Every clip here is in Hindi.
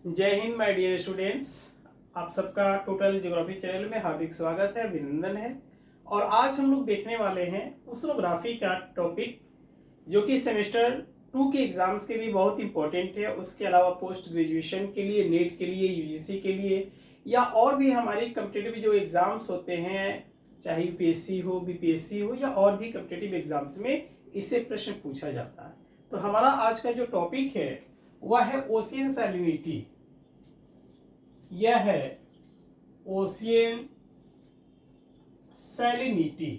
जय हिंद माय डियर स्टूडेंट्स। आप सबका टोटल ज्योग्राफी चैनल में हार्दिक स्वागत है, अभिनंदन है। और आज हम लोग देखने वाले हैं ओशनोग्राफी का टॉपिक, जो कि सेमेस्टर 2 के एग्जाम्स के लिए बहुत इंपॉर्टेंट है। उसके अलावा पोस्ट ग्रेजुएशन के लिए, नेट के लिए, यूजीसी के लिए, या और भी हमारी कम्पिटेटिव जो एग्जाम्स होते हैं, चाहे यूपीएससी हो, बीपीएससी हो, या और भी कम्पिटेटिव एग्जाम्स में इससे प्रश्न पूछा जाता है। तो हमारा आज का जो टॉपिक है वह है ओशियन सैलिनिटी। यह है ओशियन सैलिनिटी।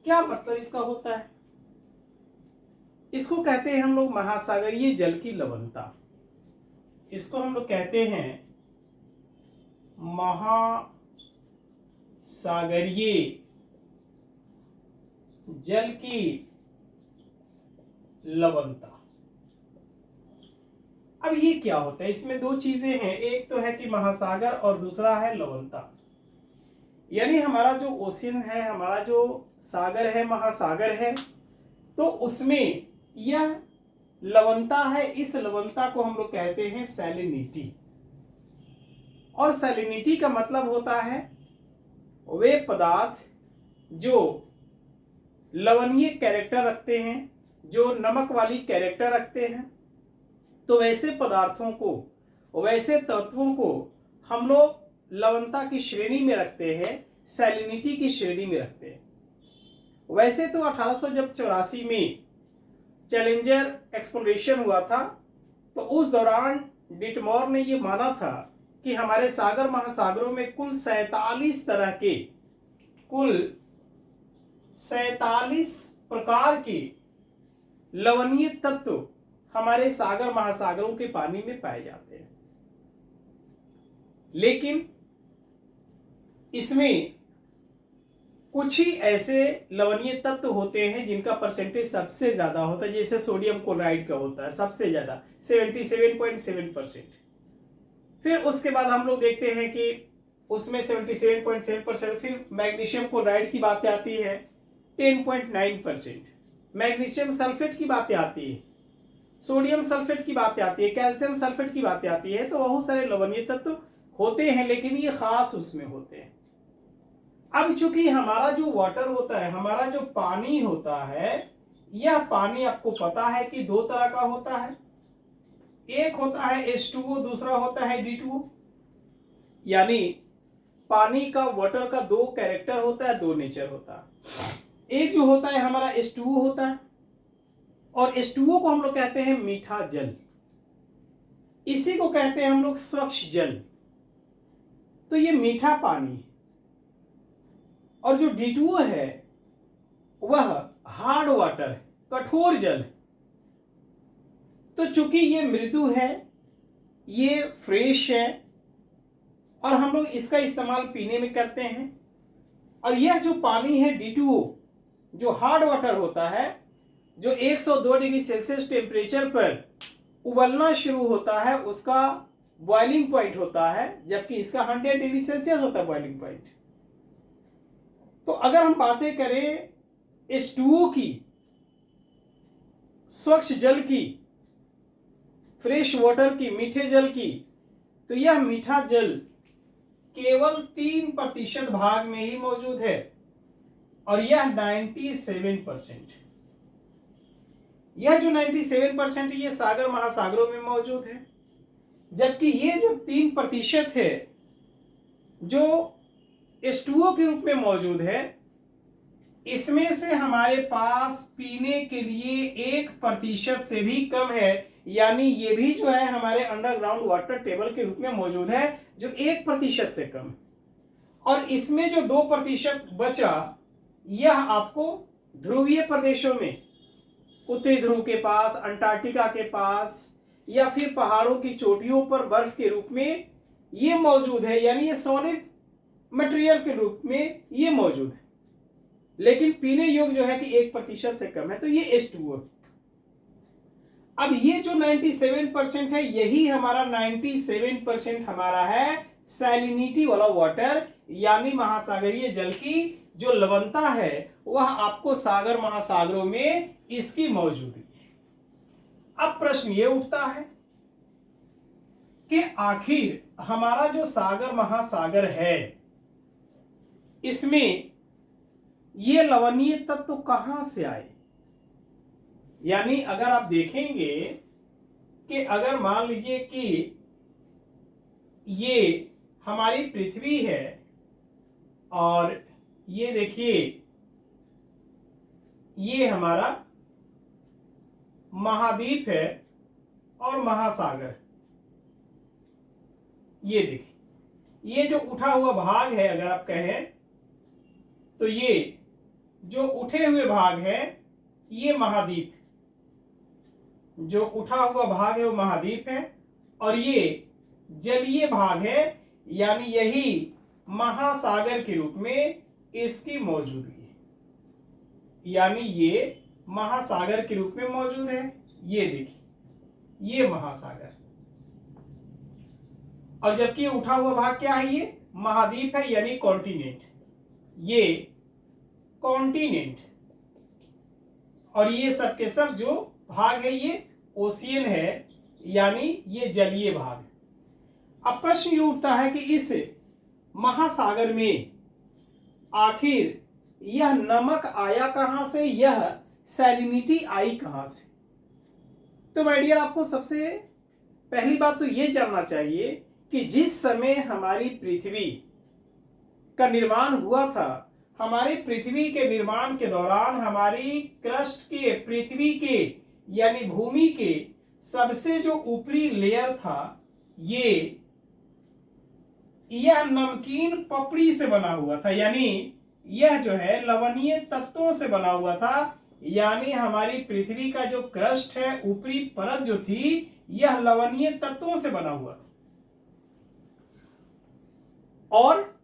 क्या मतलब इसका होता है? इसको कहते हैं हम लोग महासागरीय जल की लवणता। इसको हम लोग कहते हैं महासागरीय जल की लवणता। अब ये क्या होता है? इसमें दो चीजें हैं, एक तो है कि महासागर और दूसरा है लवणता। यानी हमारा जो ओशियन है, हमारा जो सागर है, महासागर है, तो उसमें यह लवणता है। इस लवणता को हम लोग कहते हैं सैलिनिटी। और सैलिनिटी का मतलब होता है वे पदार्थ जो लवणीय कैरेक्टर रखते हैं, जो नमक वाली कैरेक्टर रखते हैं। तो वैसे पदार्थों को, वैसे तत्वों को हम लोग लवणता की श्रेणी में रखते हैं, सैलिनिटी की श्रेणी में रखते हैं। वैसे तो 1884 में चैलेंजर एक्सप्लोरेशन हुआ था, तो उस दौरान डिटमॉर ने यह माना था कि हमारे सागर महासागरों में कुल 47 तरह के, कुल 47 प्रकार के लवणीय तत्व हमारे सागर महासागरों के पानी में पाए जाते हैं। लेकिन इसमें कुछ ही ऐसे लवणीय तत्व होते हैं जिनका परसेंटेज सबसे ज्यादा होता है, जैसे सोडियम क्लोराइड का होता है सबसे ज्यादा 77.7%। फिर उसके बाद हम लोग देखते हैं कि उसमें 77.7%। फिर मैग्नीशियम क्लोराइड की बातें आती है 10.9%, मैग्नीशियम सल्फेट की बातें आती है, सोडियम सल्फेट की बातें आती है, कैल्शियम सल्फेट की बातें आती है। तो बहुत सारे लवणीय तत्व होते हैं, लेकिन ये खास उसमें होते हैं। अब चूंकि हमारा जो वाटर होता है, हमारा जो पानी होता है, यह पानी आपको पता है कि दो तरह का होता है। एक होता है H2O, दूसरा होता है D2O। यानी पानी का, वाटर का दो कैरेक्टर होता है, दो नेचर होता है। एक जो होता है हमारा H2O होता है, और H2O को हम लोग कहते हैं मीठा जल। इसी को कहते हैं हम लोग स्वच्छ जल। तो ये मीठा पानी। और जो D2O है वह हार्ड वाटर, कठोर जल। तो चूंकि ये मृदु है, ये फ्रेश है, और हम लोग इसका इस्तेमाल पीने में करते हैं। और यह जो पानी है D2O, जो हार्ड वाटर होता है, जो 102 डिग्री सेल्सियस टेम्परेचर पर उबलना शुरू होता है, उसका बॉइलिंग पॉइंट होता है, जबकि इसका 100 डिग्री सेल्सियस होता है बॉइलिंग पॉइंट। तो अगर हम बातें करें H2O की, स्वच्छ जल की, फ्रेश वाटर की, मीठे जल की, तो यह मीठा जल केवल 3% भाग में ही मौजूद है, और यह 97%। यह जो 97% ये सागर महासागरों में मौजूद है। जबकि ये जो 3% है, जो H2O के रूप में मौजूद है, इसमें से हमारे पास पीने के लिए 1% से भी कम है। यानी ये भी जो है हमारे अंडरग्राउंड वाटर टेबल के रूप में मौजूद है, जो 1% से कम। और इसमें जो 2% बचा, यह आपको ध्रुवीय प्रदेशों में, उत्तरी ध्रुव के पास, अंटार्कटिका के पास, या फिर पहाड़ों की चोटियों पर बर्फ के रूप में ये मौजूद है। यानी ये सॉलिड मटेरियल के रूप में ये मौजूद है, लेकिन पीने योग्य जो है कि 1% से कम है। तो ये H2O। अब ये जो 97% है, यही हमारा 97% हमारा है सैलिनिटी वाला वाटर, यानी महासागरीय जल की जो लवणता है वह आपको सागर महासागरों में इसकी मौजूदगी। अब प्रश्न ये उठता है कि आखिर हमारा जो सागर महासागर है इसमें ये लवणीय तत्व कहां से आए। यानी अगर आप देखेंगे कि अगर मान लीजिए कि ये हमारी पृथ्वी है और ये देखिए ये हमारा महाद्वीप है और महासागर, ये देखिए ये जो उठा हुआ भाग है अगर आप कहें तो ये जो उठे हुए भाग है ये महाद्वीप, जो उठा हुआ भाग है वो महाद्वीप है और ये जलीय भाग है यानी यही महासागर के रूप में इसकी मौजूदगी है। यानी ये महासागर के रूप में मौजूद है। ये देखिए ये महासागर और जबकि उठा हुआ भाग क्या है ये महाद्वीप है यानी कॉन्टिनेंट, ये कॉन्टिनेंट और ये सब के सब जो भाग है ये ओशियन है यानी ये जलीय भाग। अब प्रश्न ये उठता है कि इस महासागर में आखिर यह नमक आया कहां से, यह सैलिनिटी आई कहां से। तो माय डियर आपको सबसे पहली बात तो ये जानना चाहिए कि जिस समय हमारी पृथ्वी का निर्माण हुआ था, हमारी पृथ्वी के निर्माण के दौरान हमारी क्रस्ट के पृथ्वी के यानी भूमि के सबसे जो ऊपरी लेयर था यह नमकीन पपड़ी से बना हुआ था, यानी यह जो है लवणीय तत्वों से बना हुआ था। यानी हमारी पृथ्वी का जो क्रस्ट है ऊपरी परत जो थी यह लवणीय तत्वों से बना हुआ था और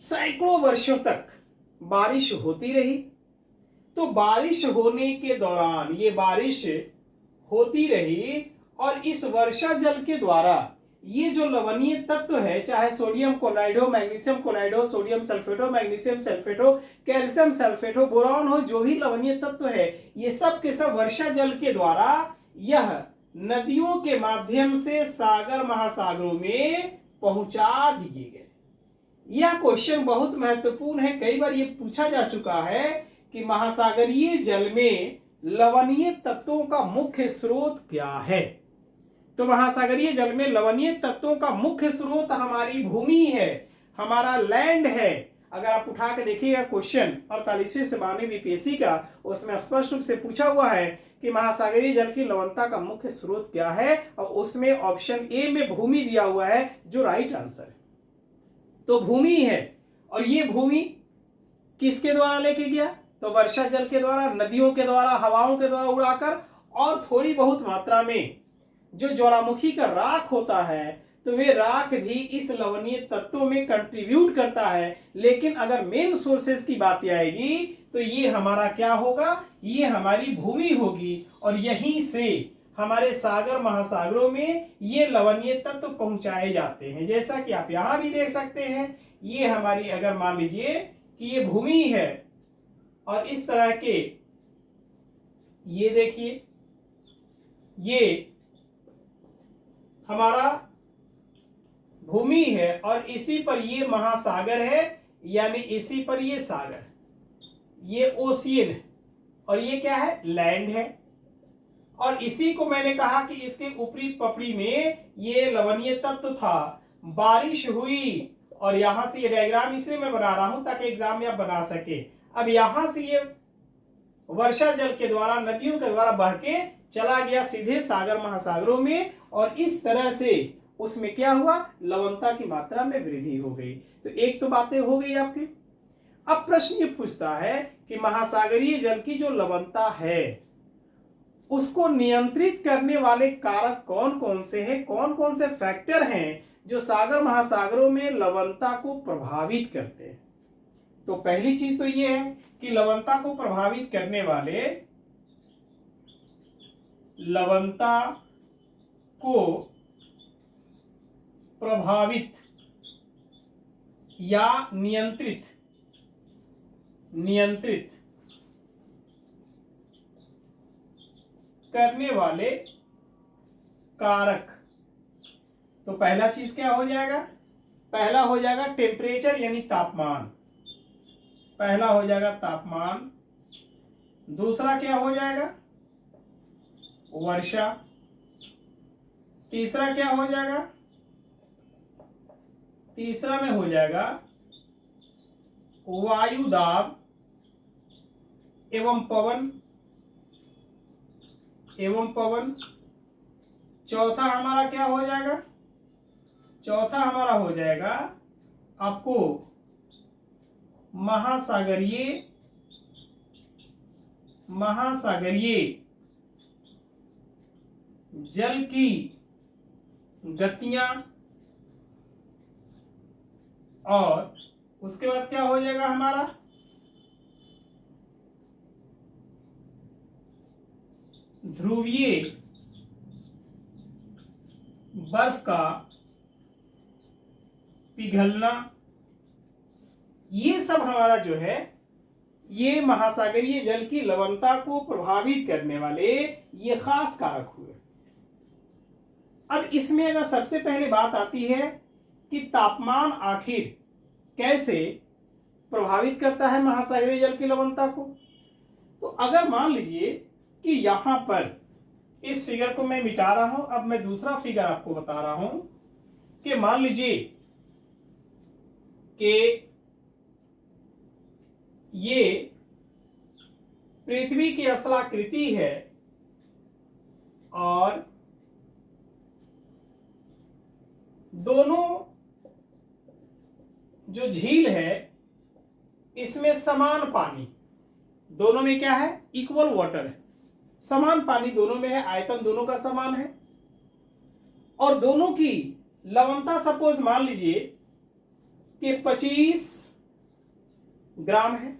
सैकड़ों वर्षों तक बारिश होती रही। तो बारिश होने के दौरान ये बारिश होती रही और इस वर्षा जल के द्वारा ये जो लवणीय तत्व है, चाहे सोडियम क्लोराइड हो, मैग्नीशियम क्लोराइड हो, सोडियम सल्फेट हो, मैग्नीशियम सल्फेट हो, कैल्शियम सल्फेट हो, बोरॉन हो, जो भी लवणीय तत्व है ये सब के सब वर्षा जल के द्वारा यह नदियों के माध्यम से सागर महासागरों में पहुंचा दिए गए। यह क्वेश्चन बहुत महत्वपूर्ण है, कई बार ये पूछा जा चुका है कि महासागरीय जल में लवणीय तत्वों का मुख्य स्रोत क्या है। तो महासागरीय जल में लवणीय तत्वों का मुख्य स्रोत हमारी भूमि है, हमारा लैंड है। अगर आप उठा के देखिएगा क्वेश्चन 48 से 92 बीपीएससी का, उसमें स्पष्ट रूप से पूछा हुआ है कि महासागरीय जल की लवणता का मुख्य स्रोत क्या है और उसमें ऑप्शन ए में भूमि दिया हुआ है जो राइट आंसर है। तो भूमि है और ये भूमि किसके द्वारा लेके गया, तो वर्षा जल के द्वारा, नदियों के द्वारा, हवाओं के द्वारा उड़ाकर और थोड़ी बहुत मात्रा में जो ज्वालामुखी का राख होता है तो वे राख भी इस लवणीय तत्वों में कंट्रीब्यूट करता है। लेकिन अगर मेन सोर्सेस की बात आएगी तो ये हमारा क्या होगा, ये हमारी भूमि होगी और यहीं से हमारे सागर महासागरों में ये लवणीय तत्व पहुंचाए जाते हैं। जैसा कि आप यहां भी देख सकते हैं, ये हमारी अगर मान लीजिए कि ये भूमि है और इस तरह के ये देखिए ये हमारा भूमि है और इसी पर ये महासागर है यानी इसी पर ये सागर, ये ओशियन है और ये क्या है, लैंड है। और इसी को मैंने कहा कि इसके ऊपरी पपड़ी में ये लवणीय तत्व था, बारिश हुई और यहां से ये डायग्राम इसलिए मैं बना रहा हूं ताकि एग्जाम में आप बना सके। अब यहां से ये वर्षा जल के द्वारा, नदियों के द्वारा बह के चला गया सीधे सागर महासागरों में और इस तरह से उसमें क्या हुआ, लवणता की मात्रा में वृद्धि हो गई। तो एक तो बातें हो गई आपकी। अब प्रश्न ये पूछता है कि महासागरीय जल की जो लवणता है उसको नियंत्रित करने वाले कारक कौन कौन से हैं, कौन कौन से फैक्टर हैं जो सागर महासागरों में लवणता को प्रभावित करते हैं। तो पहली चीज तो ये है कि लवणता को प्रभावित करने वाले, लवणता को प्रभावित या नियंत्रित करने वाले कारक तो पहला चीज क्या हो जाएगा, पहला हो जाएगा टेम्परेचर यानी तापमान, पहला हो जाएगा तापमान। दूसरा क्या हो जाएगा, वर्षा। तीसरा क्या हो जाएगा, तीसरा में हो जाएगा वायु दाब एवं पवन, एवं पवन। चौथा हमारा क्या हो जाएगा, चौथा हमारा हो जाएगा आपको महासागरीय, महासागरीय जल की गतियां। और उसके बाद क्या हो जाएगा हमारा, ध्रुवीय बर्फ का पिघलना। ये सब हमारा जो है ये महासागरीय जल की लवणता को प्रभावित करने वाले ये खास कारक हुए। अब इसमें अगर सबसे पहले बात आती है कि तापमान आखिर कैसे प्रभावित करता है महासागरीय जल की लवणता को, तो अगर मान लीजिए कि यहां पर इस फिगर को मैं मिटा रहा हूं, अब मैं दूसरा फिगर आपको बता रहा हूं कि मान लीजिए कि ये पृथ्वी की स्थलाकृति है और दोनों जो झील है इसमें समान पानी, दोनों में क्या है, इक्वल वाटर है, समान पानी दोनों में है, आयतन दोनों का समान है और दोनों की लवणता सपोज मान लीजिए कि 25 ग्राम है।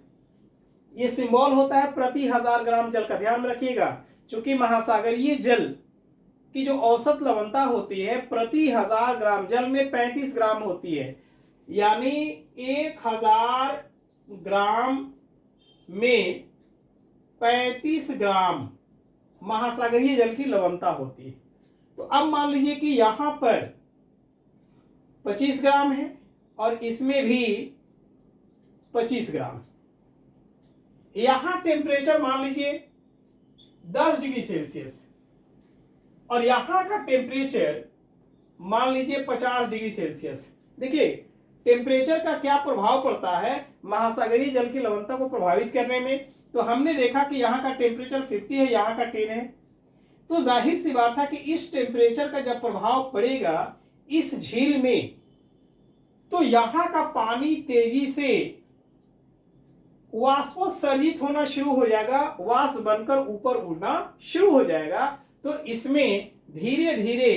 ये सिंबल होता है प्रति 1000 ग्राम जल का, ध्यान रखिएगा, क्योंकि महासागरीय जल की जो औसत लवणता होती है प्रति 1000 ग्राम जल में 35 ग्राम होती है, यानी 1000 ग्राम में 35 ग्राम महासागरीय जल की लवणता होती है। तो अब मान लीजिए कि यहां पर 25 ग्राम है और इसमें भी 25 ग्राम। यहां टेम्परेचर मान लीजिए 10 डिग्री सेल्सियस और यहां का टेम्परेचर मान लीजिए 50 डिग्री सेल्सियस। देखिए टेम्परेचर का क्या प्रभाव पड़ता है महासागरीय जल की लवणता को प्रभावित करने में। तो हमने देखा कि यहाँ का टेम्परेचर 50 है, यहाँ का 10 है, तो जाहिर सी बात है कि इस टेम्परेचर का जब प्रभाव पड़ेगा इस झील में तो यहाँ का पानी तेजी से वाष्पोत्सर्जित होना शुरू हो जाएगा, वाष्प बनकर ऊपर उड़ना शुरू हो जाएगा। तो इसमें धीरे धीरे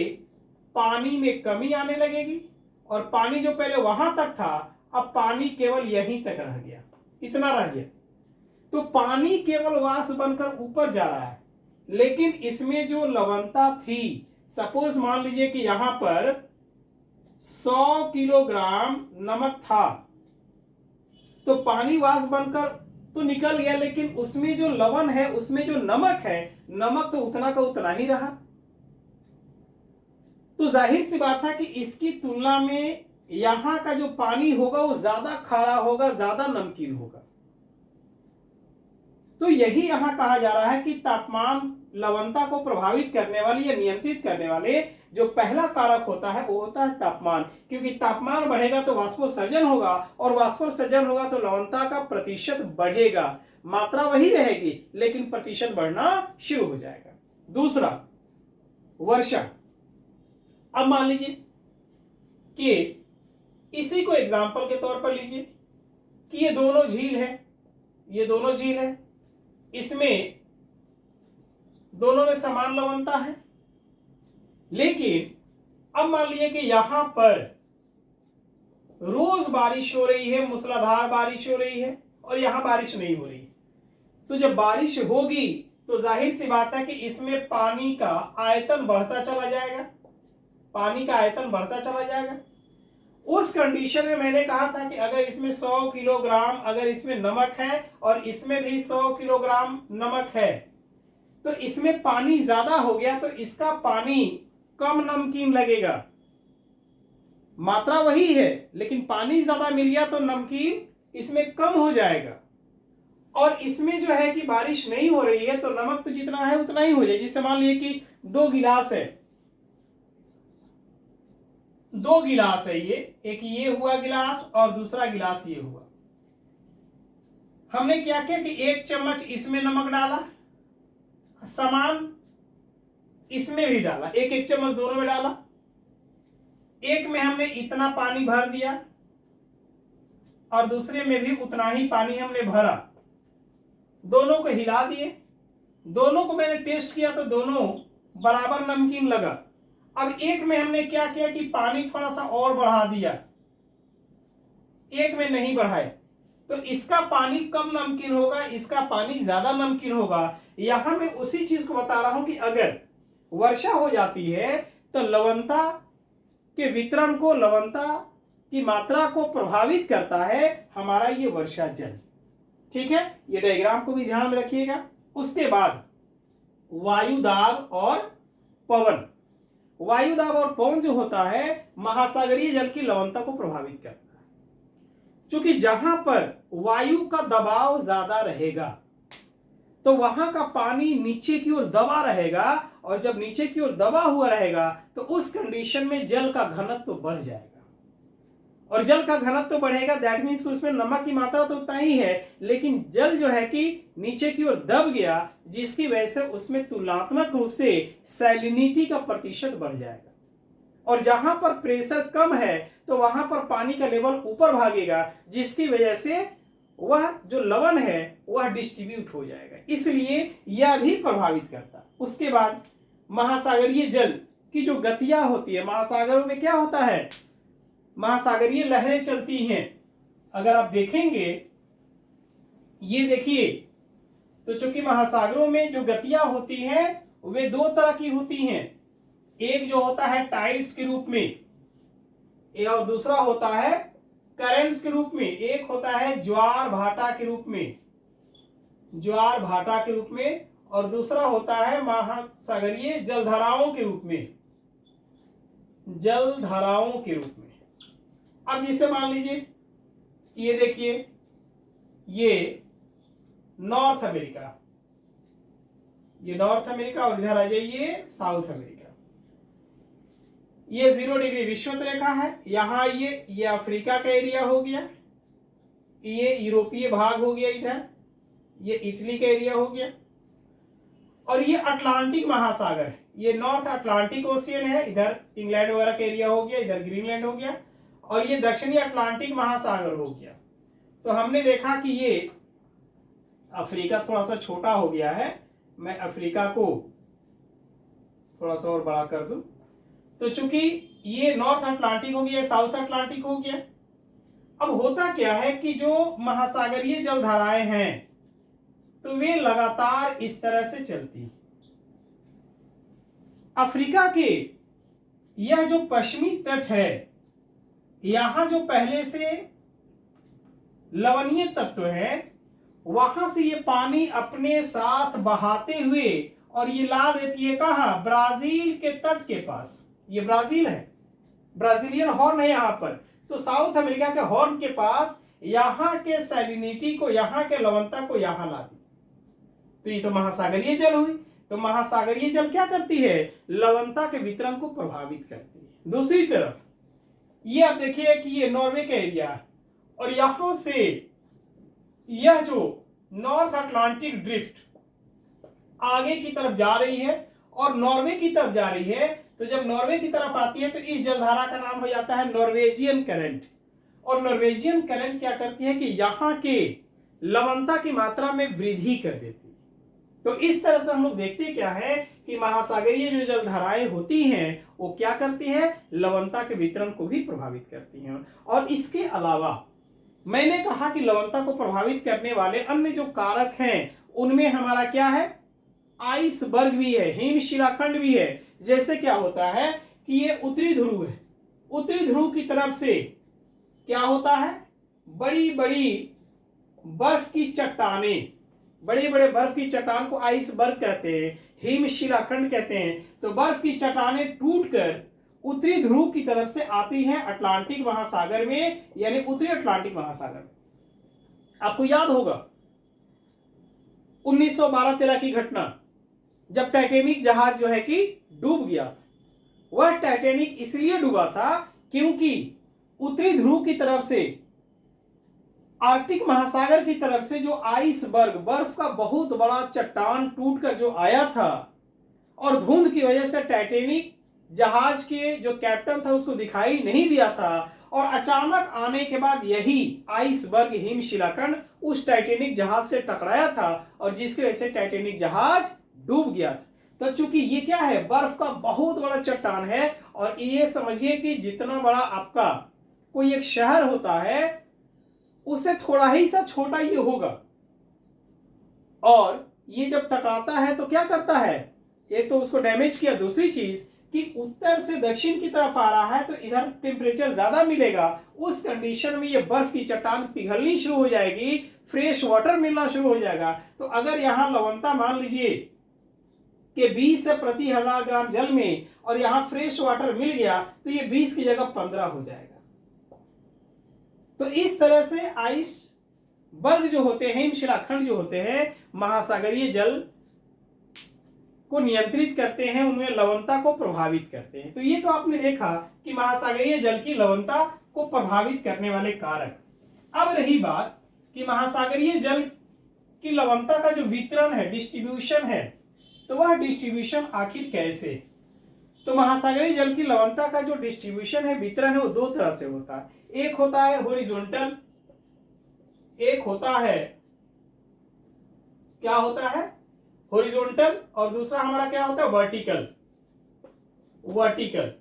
पानी में कमी आने लगेगी और पानी जो पहले वहां तक था अब पानी केवल यहीं तक रह गया, इतना रह गया। तो पानी केवल वाष्प बनकर ऊपर जा रहा है, लेकिन इसमें जो लवणता थी, सपोज मान लीजिए कि यहां पर 100 किलोग्राम नमक था, तो पानी वाष्प बनकर तो निकल गया, लेकिन उसमें जो लवण है, उसमें जो नमक है, नमक तो उतना का उतना ही रहा। तो जाहिर सी बात है कि इसकी तुलना में यहां का जो पानी होगा वो ज्यादा खारा होगा, ज्यादा नमकीन होगा। तो यही यहां कहा जा रहा है कि तापमान लवणता को प्रभावित करने वाली या नियंत्रित करने वाले जो पहला कारक होता है वो होता है तापमान, क्योंकि तापमान बढ़ेगा तो वाष्पोत्सर्जन होगा और वाष्पोत्सर्जन होगा तो लवणता का प्रतिशत बढ़ेगा। मात्रा वही रहेगी लेकिन प्रतिशत बढ़ना शुरू हो जाएगा। दूसरा, वर्षा। अब मान लीजिए कि इसी को एग्जाम्पल के तौर पर लीजिए कि ये दोनों झील है, ये दोनों झील है, इसमें दोनों में समान लवणता है, लेकिन अब मान लीजिए कि यहां पर रोज बारिश हो रही है, मूसलाधार बारिश हो रही है और यहां बारिश नहीं हो रही। तो जब बारिश होगी तो जाहिर सी बात है कि इसमें पानी का आयतन बढ़ता चला जाएगा, पानी का आयतन बढ़ता चला जाएगा। उस कंडीशन में मैंने कहा था कि अगर इसमें 100 किलोग्राम अगर इसमें नमक है और इसमें भी 100 किलोग्राम नमक है, तो इसमें पानी ज्यादा हो गया तो इसका पानी कम नमकीन लगेगा, मात्रा वही है, लेकिन पानी ज्यादा मिल गया तो नमकीन इसमें कम हो जाएगा। और इसमें जो है कि बारिश नहीं हो रही है तो नमक तो जितना है उतना ही हो जाए। जिससे मान लीजिए कि 2 गिलास है, 2 गिलास है, एक ये हुआ गिलास और दूसरा गिलास ये हुआ। हमने क्या किया कि 1 चम्मच इसमें नमक डाला, समान इसमें भी डाला, 1-1 चम्मच दोनों में डाला। एक में हमने इतना पानी भर दिया और दूसरे में भी उतना ही पानी हमने भरा, दोनों को हिला दिए। दोनों को मैंने टेस्ट किया तो दोनों बराबर नमकीन लगा। अब एक में हमने क्या किया कि पानी थोड़ा सा और बढ़ा दिया, एक में नहीं बढ़ाए, तो इसका पानी कम नमकीन होगा, इसका पानी ज्यादा नमकीन होगा। यहां मैं उसी चीज को बता रहा हूं कि अगर वर्षा हो जाती है तो लवणता के वितरण को, लवणता की मात्रा को प्रभावित करता है हमारा ये वर्षा जल। ठीक है, ये डायग्राम को भी ध्यान में रखिएगा। उसके बाद वायु दाब और पवन। वायु दाब और पवन जो होता है महासागरीय जल की लवणता को प्रभावित करता है। क्योंकि जहां पर वायु का दबाव ज्यादा रहेगा तो वहां का पानी नीचे की ओर दबा रहेगा, और जब नीचे की ओर दबा हुआ रहेगा तो उस कंडीशन में जल का घनत्व तो बढ़ जाएगा। और जल का घनत्व तो बढ़ेगा, दैट मीन्स उसमें नमक की मात्रा तो उतना ही है, लेकिन जल जो है कि नीचे की ओर दब गया, जिसकी वजह से उसमें तुलनात्मक रूप से सैलिनिटी का प्रतिशत बढ़ जाएगा। और जहां पर प्रेशर कम है तो वहां पर पानी का लेवल ऊपर भागेगा, जिसकी वजह से वह जो लवण है वह डिस्ट्रीब्यूट हो जाएगा, इसलिए यह भी प्रभावित करता है। उसके बाद महासागरीय जल की जो गतियां होती है, महासागरों में क्या होता है, महासागरीय लहरें चलती हैं। अगर आप देखेंगे, ये देखिए, तो चूंकि महासागरों में जो गतियां होती हैं वे 2 तरह की होती हैं। एक जो होता है टाइड्स के रूप में, और दूसरा होता है करंट्स के रूप में। एक होता है ज्वार भाटा के रूप में, ज्वार भाटा के रूप में, और दूसरा होता है महासागरीय जलधाराओं के रूप में, जलधाराओं के रूप में। अब जिसे मान लीजिए, ये देखिए, ये नॉर्थ अमेरिका, ये नॉर्थ अमेरिका, और इधर आ जाइए साउथ अमेरिका। ये 0 डिग्री विषुवत रेखा है। यहां ये अफ्रीका का एरिया हो गया, ये यूरोपीय भाग हो गया, इधर ये इटली का एरिया हो गया, और ये अटलांटिक महासागर है, ये नॉर्थ अटलांटिक ओशियन है, इधर इंग्लैंड वगैरह का एरिया हो गया, इधर ग्रीनलैंड हो गया, और ये दक्षिणी अटलांटिक महासागर हो गया। तो हमने देखा कि ये अफ्रीका थोड़ा सा छोटा हो गया है, मैं अफ्रीका को थोड़ा सा और बड़ा कर दूं, तो चूंकि ये नॉर्थ अटलांटिक हो गया, साउथ अटलांटिक हो गया। अब होता क्या है कि जो महासागरीय जलधाराएं हैं तो वे लगातार इस तरह से चलती। अफ्रीका के यह जो पश्चिमी तट है, यहां जो पहले से लवणीय तत्व है, वहां से ये पानी अपने साथ बहाते हुए और ये ला देती है कहां, ब्राजील के तट के पास। ये ब्राजील है, ब्राजीलियन हॉर्न है यहां पर, तो साउथ अमेरिका के हॉर्न के पास यहां के सैलिनिटी को, यहां के लवणता को यहां ला दी। तो ये तो महासागरीय जल हुई। तो महासागरीय जल क्या करती है, लवणता के वितरण को प्रभावित करती है। दूसरी तरफ ये आप देखिए कि ये नॉर्वे का एरिया है, और यहां से यह जो नॉर्थ अटलांटिक ड्रिफ्ट आगे की तरफ जा रही है और नॉर्वे की तरफ जा रही है, तो जब नॉर्वे की तरफ आती है तो इस जलधारा का नाम हो जाता है नॉर्वेजियन करंट। और नॉर्वेजियन करंट क्या करती है कि यहां के लवणता की मात्रा में वृद्धि कर देती है। तो इस तरह से हम लोग देखते क्या है कि महासागरीय जो जलधाराएं होती हैं वो क्या करती है, लवणता के वितरण को भी प्रभावित करती हैं। और इसके अलावा मैंने कहा कि लवणता को प्रभावित करने वाले अन्य जो कारक हैं उनमें हमारा क्या है, आइसबर्ग भी है, हिमशिलाखंड भी है। जैसे क्या होता है कि ये उत्तरी ध्रुव है, उत्तरी ध्रुव की तरफ से क्या होता है, बड़ी बड़ी बर्फ की चट्टानें, बड़े बड़े बर्फ की चट्टान को आइसबर्ग कहते हैं, हिमशिलाखंड कहते हैं। तो बर्फ की चट्टानें टूटकर उत्तरी ध्रुव की तरफ से आती हैं अटलांटिक महासागर में, यानी उत्तरी अटलांटिक महासागर में। आपको याद होगा 1912-13 की घटना, जब टाइटैनिक जहाज जो है कि डूब गया था। वह टाइटैनिक इसलिए डूबा था क्योंकि उत्तरी ध्रुव की तरफ से, आर्कटिक महासागर की तरफ से जो आइसबर्ग, बर्फ का बहुत बड़ा चट्टान टूटकर जो आया था, और धुंध की वजह से टाइटैनिक जहाज के जो कैप्टन था उसको दिखाई नहीं दिया था, और अचानक आने के बाद यही आइसबर्ग हिम शिलाखंड उस टाइटैनिक जहाज से टकराया था, और जिसकी वजह से टाइटैनिक जहाज डूब गया था। तो चूंकि ये क्या है, बर्फ का बहुत बड़ा चट्टान है, और ये समझिए कि जितना बड़ा आपका कोई एक शहर होता है उससे थोड़ा ही सा छोटा ये होगा, और ये जब टकराता है तो क्या करता है, एक तो उसको डैमेज किया, दूसरी चीज कि उत्तर से दक्षिण की तरफ आ रहा है तो इधर टेम्परेचर ज्यादा मिलेगा। उस कंडीशन में ये बर्फ की चट्टान पिघलनी शुरू हो जाएगी, फ्रेश वाटर मिलना शुरू हो जाएगा। तो अगर यहां लवणता मान लीजिए कि 20 से प्रति 1000 ग्राम जल में, और यहां फ्रेश वाटर मिल गया तो ये 20 की जगह 15 हो जाएगा। तो इस तरह से आइस बर्ग जो होते हैं, हिमशिलाखंड जो होते हैं, महासागरीय जल को नियंत्रित करते हैं, उनमें लवणता को प्रभावित करते हैं। तो ये तो आपने देखा कि महासागरीय जल की लवणता को प्रभावित करने वाले कारक। अब रही बात कि महासागरीय जल की लवणता का जो वितरण है, डिस्ट्रीब्यूशन है, तो वह डिस्ट्रीब्यूशन आखिर कैसे। तो महासागरीय जल की लवणता का जो डिस्ट्रीब्यूशन है, वितरण है, वो दो तरह से होता है। एक होता है हॉरिजॉन्टल, एक होता है, क्या होता है, हॉरिजॉन्टल, और दूसरा हमारा क्या होता है, वर्टिकल। वर्टिकल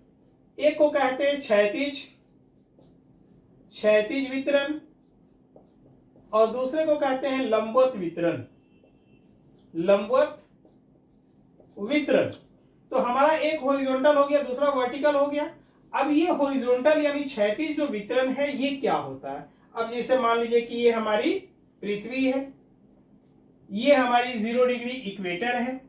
एक को कहते हैं क्षैतिज, क्षैतिज वितरण, और दूसरे को कहते हैं लंबवत वितरण, लंबवत वितरण। तो हमारा एक हॉरिजॉन्टल हो गया, दूसरा वर्टिकल हो गया। अब ये हॉरिजॉन्टल यानी क्षैतिज जो वितरण है, ये क्या होता है। अब जैसे मान लीजिए कि ये हमारी पृथ्वी है, ये हमारी 0 डिग्री इक्वेटर है,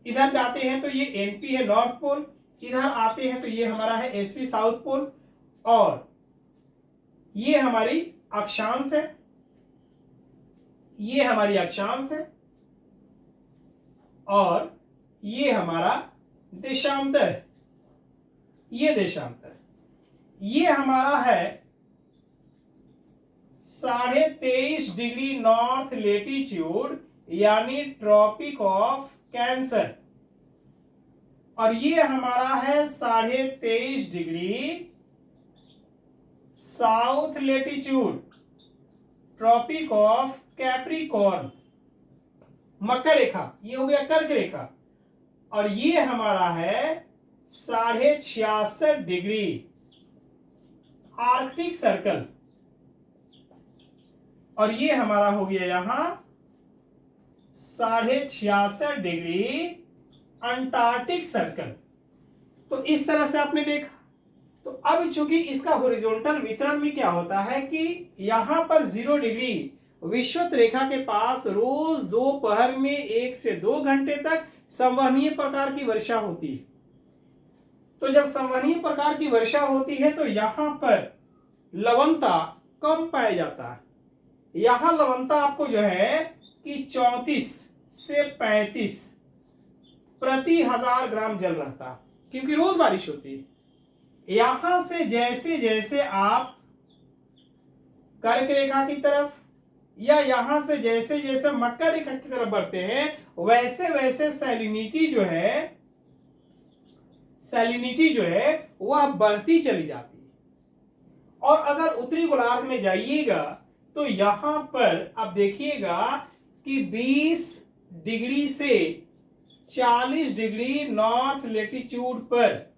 इधर जाते हैं तो ये एनपी है नॉर्थ पोल, इधर आते हैं तो ये हमारा है एसपी साउथ पोल, और ये हमारी अक्षांश है, ये हमारी अक्षांश है, और ये हमारा देशांतर है, ये देशांतर। ये हमारा है 23.5 डिग्री नॉर्थ लेटीट्यूड यानी ट्रॉपिक ऑफ कैंसर, और ये हमारा है 23.5 degree south latitude Tropic of Capricorn, मकर रेखा, ये हो गया कर्क रेखा। और ये हमारा है 66.5 डिग्री आर्कटिक सर्कल, और ये हमारा हो गया यहां 66.5 डिग्री अंटार्कटिक सर्कल। तो इस तरह से आपने देखा। तो अब चूंकि इसका हॉरिजॉन्टल वितरण में क्या होता है कि यहां पर 0 डिग्री विषुवत रेखा के पास रोज दोपहर में 1 से 2 घंटे तक संवहनीय प्रकार की वर्षा होती है। तो जब संवहनीय प्रकार की वर्षा होती है तो यहां पर लवणता कम पाया जाता है। यहां लवणता आपको जो है कि 34 से 35 प्रति 1000 ग्राम जल रहता है, क्योंकि रोज बारिश होती है। यहां से जैसे जैसे आप कर्क रेखा की तरफ या यहां से जैसे जैसे मकर रेखा की तरफ बढ़ते हैं, वैसे वैसे सैलिनिटी जो है वह बढ़ती चली जाती है। और अगर उत्तरी गोलार्ध में जाइएगा तो यहां पर आप देखिएगा कि 20 डिग्री से 40 डिग्री नॉर्थ लेटीट्यूड पर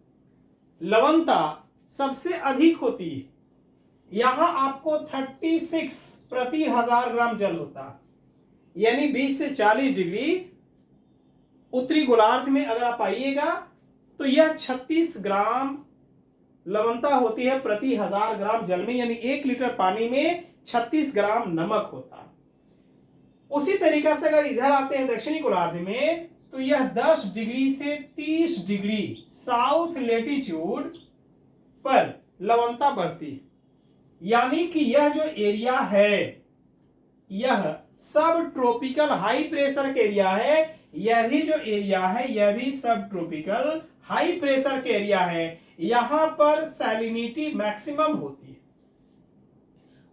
लवणता सबसे अधिक होती है। यहां आपको 36 प्रति 1000 ग्राम जल होता है, यानी 20 से 40 डिग्री उत्तरी गोलार्ध में अगर आप आइएगा तो यह 36 ग्राम लवणता होती है प्रति 1000 ग्राम जल में, यानी 1 लीटर पानी में 36 ग्राम नमक होता है। उसी तरीका से अगर इधर आते हैं दक्षिणी गोलार्ध में तो यह 10 डिग्री से 30 डिग्री साउथ लेटीट्यूड पर लवणता बढ़ती है। यानी कि यह जो एरिया है यह सब ट्रॉपिकल हाई प्रेशर के एरिया है। यह भी जो एरिया है यह भी सब ट्रॉपिकल हाई प्रेशर के एरिया है। यहां पर सैलिनिटी मैक्सिमम होती है।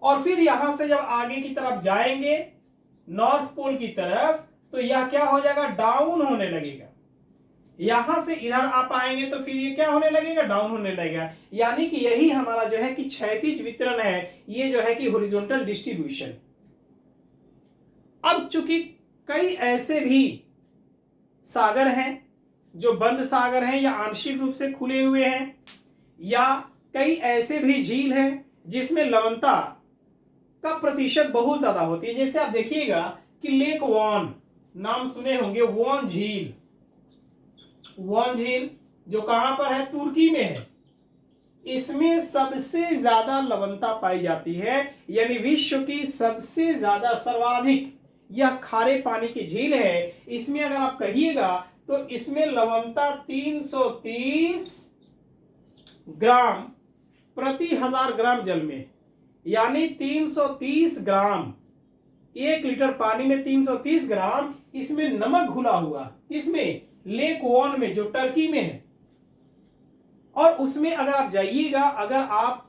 और फिर यहां से जब आगे की तरफ जाएंगे नॉर्थ पोल की तरफ तो यह क्या हो जाएगा, डाउन होने लगेगा। यहां से इधर आप आएंगे तो फिर ये क्या होने लगेगा, डाउन होने लगेगा। यानी कि यही हमारा जो है कि क्षैतिज वितरण है, ये जो है कि हॉरिजॉन्टल डिस्ट्रीब्यूशन। अब चूंकि कई ऐसे भी सागर हैं जो बंद सागर हैं या आंशिक रूप से खुले हुए हैं, या कई ऐसे भी झील हैं जिसमें लवणता का प्रतिशत बहुत ज्यादा होती है। जैसे आप देखिएगा कि लेक वॉन, नाम सुने होंगे, वॉन झील। वॉन झील जो कहां पर है, तुर्की में है। इसमें सबसे ज्यादा लवणता पाई जाती है, यानी विश्व की सबसे ज्यादा सर्वाधिक यह खारे पानी की झील है। इसमें अगर आप कहिएगा तो इसमें लवणता 330 ग्राम प्रति 1000 ग्राम जल में, यानी 330 ग्राम, 1 लीटर पानी में 330 ग्राम इसमें नमक घुला हुआ। इसमें लेक वॉन में जो टर्की में है। और उसमें अगर आप जाइएगा, अगर आप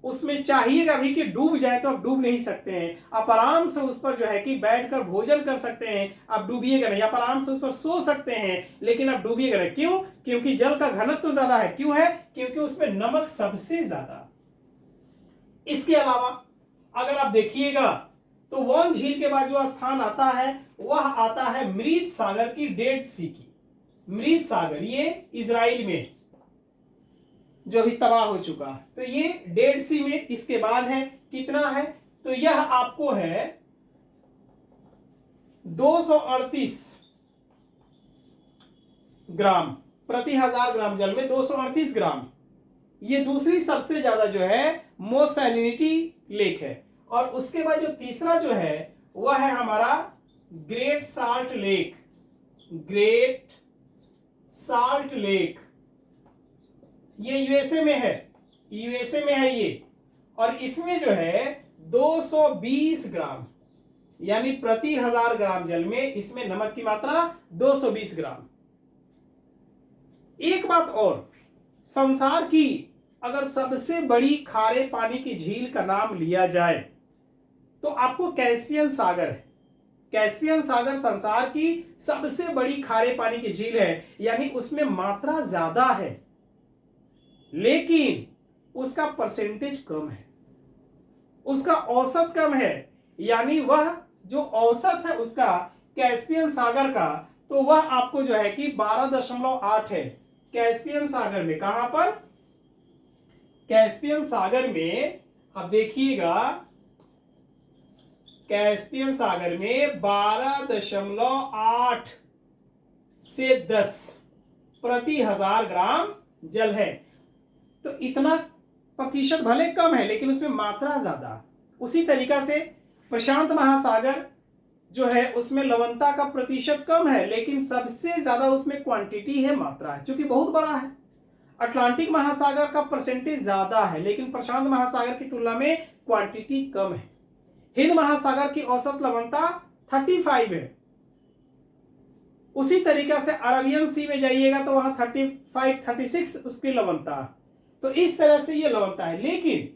उसमें चाहिएगा भी कि डूब जाए तो आप डूब नहीं सकते हैं। आप आराम से उस पर जो है कि बैठकर भोजन कर सकते हैं, आप डूबिएगा नहीं। आप आराम से उस पर सो सकते हैं लेकिन आप डूबिएगा नहीं। क्यों? क्योंकि जल का घनत्व तो ज्यादा है। क्यों है? क्योंकि उसमें नमक सबसे ज्यादा। इसके अलावा अगर आप देखिएगा तो वॉन झील के बाद जो स्थान आता है वह आता है मृत सागर की, डेड सी की। मृत सागर ये इजराइल में जो अभी तबाह हो चुका है, तो ये डेड सी में इसके बाद है। कितना है? तो यह आपको है 238 ग्राम प्रति 1000 ग्राम जल में, 238 ग्राम। ये दूसरी सबसे ज्यादा जो है मोस्ट सैलिनिटी लेक है। और उसके बाद जो तीसरा जो है वह है हमारा great salt lake. Great salt lake ये यूएसए में है, यूएसए में है ये। और इसमें जो है 220 ग्राम, यानी प्रति 1000 ग्राम जल में इसमें नमक की मात्रा 220 ग्राम। एक बात और, संसार की अगर सबसे बड़ी खारे पानी की झील का नाम लिया जाए तो आपको कैस्पियन सागर है। कैस्पियन सागर संसार की सबसे बड़ी खारे पानी की झील है, यानी उसमें मात्रा ज्यादा है लेकिन उसका परसेंटेज कम है, उसका औसत कम है। यानी वह जो औसत है उसका कैस्पियन सागर का, तो वह आपको जो है कि 12.8 है कैस्पियन सागर में। कहां पर? कैस्पियन सागर में अब देखिएगा, कैस्पियन सागर में 12.8 से 10 प्रति 1000 ग्राम जल है। तो इतना प्रतिशत भले कम है लेकिन उसमें मात्रा ज्यादा। उसी तरीका से प्रशांत महासागर जो है उसमें लवणता का प्रतिशत कम है लेकिन सबसे ज्यादा उसमें क्वांटिटी है, मात्रा है, क्योंकि बहुत बड़ा है। अटलांटिक महासागर का परसेंटेज ज्यादा है लेकिन प्रशांत महासागर की तुलना में क्वांटिटी कम है। हिंद महासागर की औसत लवणता 35 है। उसी तरीका से अरबियन सी में जाइएगा तो वहां 36 उसकी लवणता। तो इस तरह से ये लवणता है। लेकिन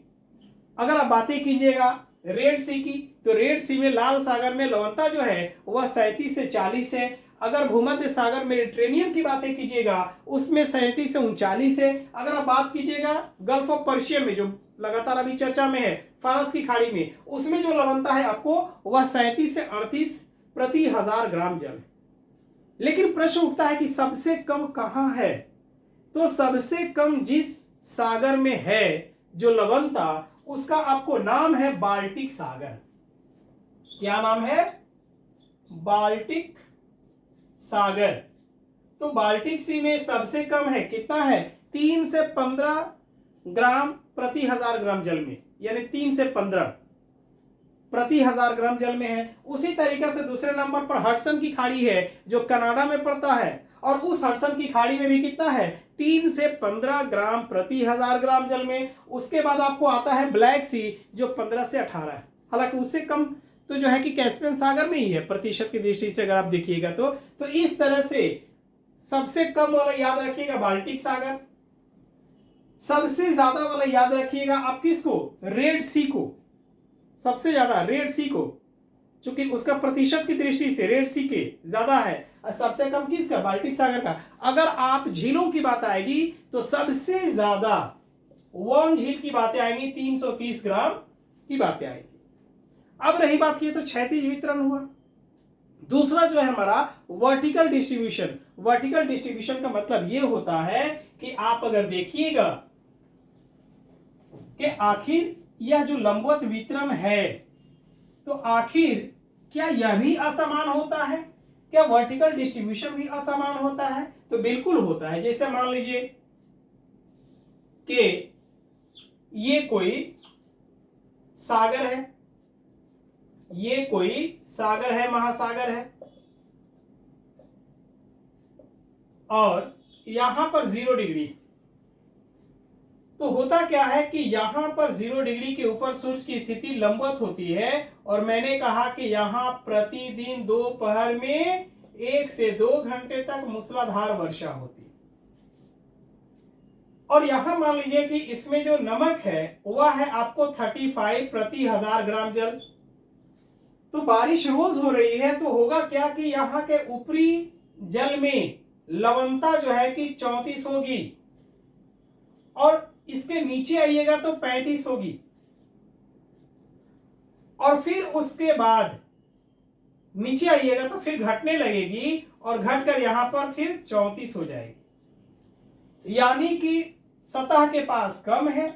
अगर आप बातें कीजिएगा रेड सी की, तो रेड सी में, लाल सागर में लवणता जो है वह 37 से 40 है। अगर भूमध्य सागर मेडिटेरेनियन की बातें कीजिएगा उसमें 37 से 39 है। अगर आप बात कीजिएगा गल्फ ऑफ पर्शियन में जो लगातार अभी चर्चा में है, फारस की खाड़ी में, उसमें जो लवणता है आपको वह 37 से 38 प्रति 1000 ग्राम जल। लेकिन प्रश्न उठता है कि सबसे कम कहां है? तो सबसे कम जिस सागर में है जो लवणता, उसका आपको नाम है बाल्टिक सागर। क्या नाम है? बाल्टिक सागर। तो बाल्टिक सी में सबसे कम है, कितना है? 3 से 15 ग्राम प्रति 1000 ग्राम जल में, यानी 3 से 15 प्रति 1000 ग्राम जल में है। उसी तरीके से दूसरे नंबर पर हडसन की खाड़ी है जो कनाडा में पड़ता है, और उस हडसन की खाड़ी में भी कितना है 3 से 15 ग्राम प्रति 1000 ग्राम जल में। उसके बाद आपको आता है ब्लैक सी जो 15 से 18 है, हालांकि उससे कम तो जो है कि कैस्पियन सागर में ही है प्रतिशत की दृष्टि से अगर आप देखिएगा तो इस तरह से सबसे कम वाला याद रखिएगा बाल्टिक सागर, सबसे ज्यादा वाला याद रखिएगा आप किसको, रेड सी को, सबसे ज्यादा रेड सी को, क्योंकि उसका प्रतिशत की दृष्टि से रेड सी के ज्यादा है, और सबसे कम किसका, बाल्टिक सागर का। अगर आप झीलों की बात आएगी तो सबसे ज्यादा वॉन झील की बातें आएंगी, 330 ग्राम की बातें आएंगी। अब रही बात ये तो क्षैतिज वितरण हुआ। दूसरा जो है हमारा वर्टिकल डिस्ट्रीब्यूशन। वर्टिकल डिस्ट्रीब्यूशन का मतलब ये होता है कि आप अगर देखिएगा कि आखिर यह जो लंबवत वितरण है तो आखिर क्या यह भी असमान होता है, क्या वर्टिकल डिस्ट्रीब्यूशन भी असमान होता है? तो बिल्कुल होता है। जैसे मान लीजिए कि ये कोई सागर है, ये कोई सागर है, महासागर है, और यहां पर 0 डिग्री, तो होता क्या है कि यहां पर 0 डिग्री के ऊपर सूर्य की स्थिति लंबवत होती है, और मैंने कहा कि यहां प्रतिदिन दोपहर में 1 से 2 घंटे तक मूसलाधार वर्षा होती है। और यहां मान लीजिए कि इसमें जो नमक है वह है आपको 35 प्रति 1000 ग्राम जल। तो बारिश रोज हो रही है तो होगा क्या कि यहाँ के ऊपरी जल में लवणता जो है कि 34 होगी, और इसके नीचे आइएगा तो 35 होगी, और फिर उसके बाद नीचे आइएगा तो फिर घटने लगेगी और घटकर यहां पर फिर 34 हो जाएगी। यानी कि सतह के पास कम है,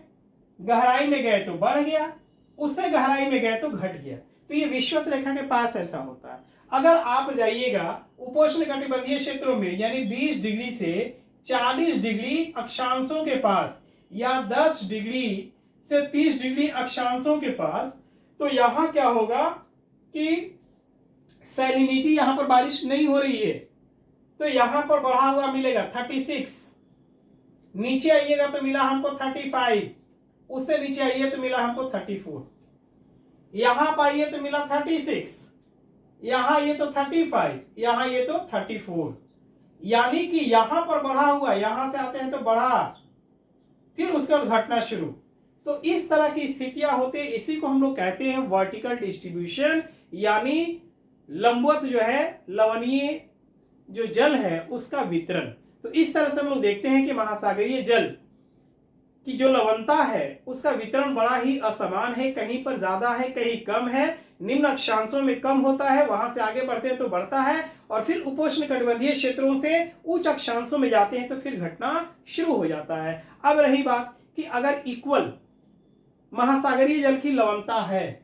गहराई में गए तो बढ़ गया, उससे गहराई में गए तो घट गया। तो ये विषुवत रेखा के पास ऐसा होता है। अगर आप जाइएगा उपोष्ण कटिबंधीय क्षेत्रों में यानी 20 डिग्री से 40 डिग्री अक्षांशों के पास, या 10 डिग्री से 30 डिग्री अक्षांशों के पास, तो यहां क्या होगा कि सैलिनिटी, यहां पर बारिश नहीं हो रही है तो यहां पर बढ़ा हुआ मिलेगा 36, नीचे आइएगा तो मिला हमको 35, उससे नीचे आइए तो मिला हमको 34, यहां पाइए तो मिला 36, यहां ये तो 35, यहां ये तो 34। यानी कि यहां पर बढ़ा हुआ, यहां से आते हैं तो बढ़ा, फिर उसके बाद घटना शुरू। तो इस तरह की स्थितियां होते हैं, इसी को हम लोग कहते हैं वर्टिकल डिस्ट्रीब्यूशन, यानी लंबवत जो है लवणीय जो जल है उसका वितरण। तो इस तरह से हम लोग देखते हैं कि महासागरीय जल की जो लवणता है उसका वितरण बड़ा ही असमान है, कहीं पर ज्यादा है, कहीं कम है। निम्न अक्षांशों में कम होता है, वहां से आगे बढ़ते हैं तो बढ़ता है, और फिर उपोष्ण कटिबंधीय क्षेत्रों से उच्च अक्षांशों में जाते हैं तो फिर घटना शुरू हो जाता है। अब रही बात कि अगर इक्वल महासागरीय जल की लवणता है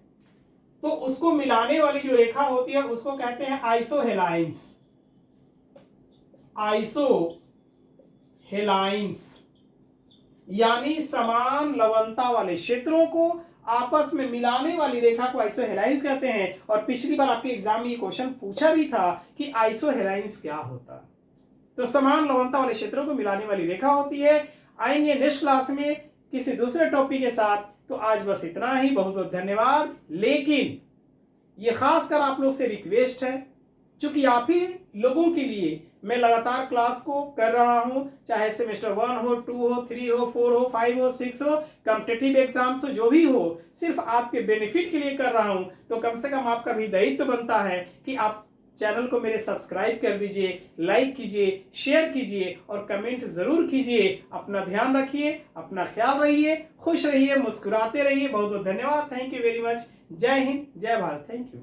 तो उसको मिलाने वाली जो रेखा होती है उसको कहते हैं आइसोहेलाइंस। आइसोहेलाइंस यानी समान लवणता वाले क्षेत्रों को आपस में मिलाने वाली रेखा को आइसोहेलाइंस कहते हैं। और पिछली बार आपके एग्जाम में ये क्वेश्चन पूछा भी था कि आइसोहेलाइंस क्या होता। तो समान लवणता वाले क्षेत्रों को मिलाने वाली रेखा होती है। आएंगे नेक्स्ट क्लास में किसी दूसरे टॉपिक के साथ। तो आज बस इतना ही, बहुत बहुत धन्यवाद। लेकिन ये खासकर आप लोग से रिक्वेस्ट है, क्योंकि आप ही लोगों के लिए मैं लगातार क्लास को कर रहा हूं, चाहे सेमेस्टर 1 हो, 2 हो, 3 हो, 4 हो, 5 हो, 6 हो, कॉम्पिटिटिव एग्जाम्स हो, जो भी हो, सिर्फ आपके बेनिफिट के लिए कर रहा हूं। तो कम से कम आपका भी दायित्व बनता है कि आप चैनल को मेरे सब्सक्राइब कर दीजिए, लाइक कीजिए, शेयर कीजिए और कमेंट जरूर कीजिए। अपना ध्यान रखिए, अपना ख्याल रहिए, खुश रहिए, मुस्कुराते रहिए। बहुत बहुत धन्यवाद। Thank you very much. जय हिंद, जय भारत। Thank you.